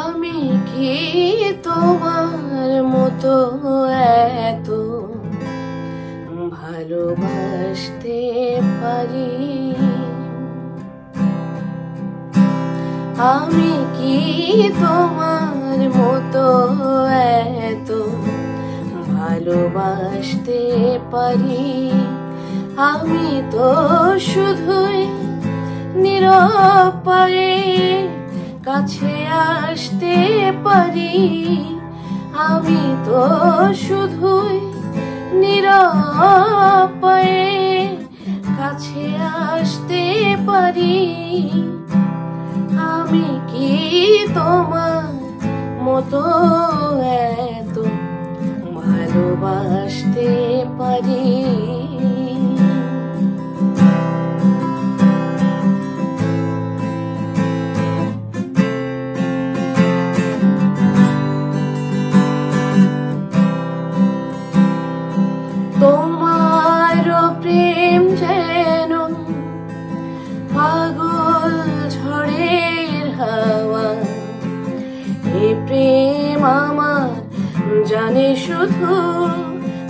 আমি কি তোমার মতো এত ভালোবাসতে পারি? আমি কি তোমার মতো এত ভালোবাসতে পারি? আমি তো শুধুই নিরপায়ে কাছে আসতে পারি। আমি তো শুধুই নিরপায়ে কাছে আসতে পারি। আমি কি তোমার মতো এত ভালোবাসতে পারি? তোমার প্রেম যেন পাগল ঝড়ের হাওয়া। এ প্রেম আমার জানে শুধু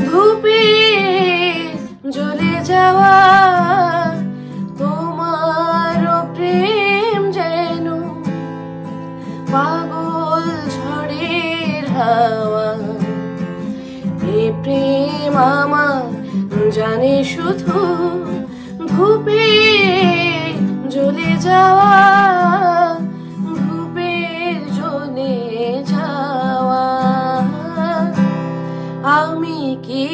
ধূপে জ্বলে যাওয়া। তোমার প্রেম যেন পাগল ঝড়ের হাওয়া। এ প্রেম আমার জানে শুধু ধূপে জ্বলে যাওয়া, ধূপের জ্বলে যাওয়া। আমি কি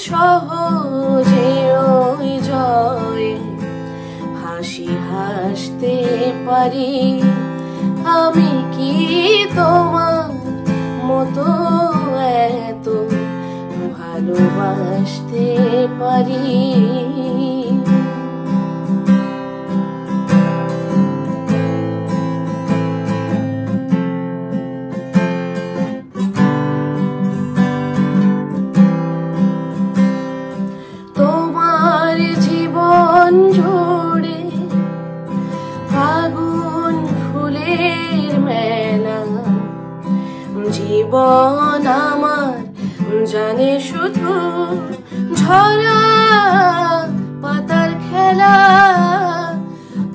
সহজে ওই জয়ে হাসি হাসতে পারি? আমি কি তোমার মতো এত ভালোবাসতে পারি? তোমার জীবন জুড়ে ফাগুন ফুলের মেলা। জীবন আমার জানে শুধু ঝরা পাতার খেলা।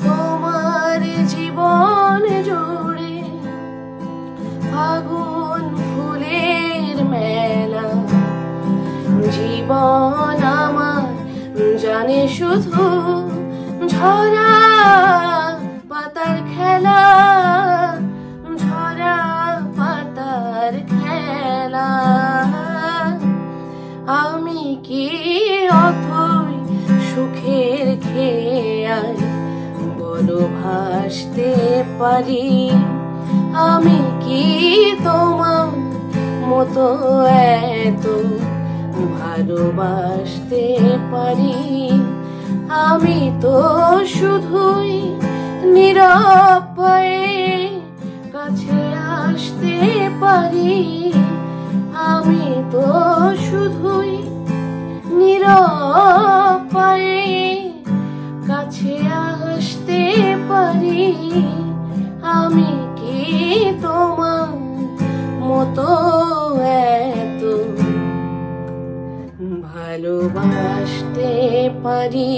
তোমার জীবন জুড়ে ফাগুন ফুলের মেলা। জীবন আমার জানে শুধু ঝরা পাতার খেলা, ঝরা পাতার খেলা। আমি কি অথই সুখের খেয়াল বলো ভাসতে পারি? আমি কি তোমার মতো এত ভালোবাসতে পারি? আমি তো শুধুই নিরপায়ে কাছে আসতে পারি। আমি তো শুধুই নিরপায়ে কাছে আসতে পারি। আমি কি তোমার মতো এত ভালোবাসতে পারি?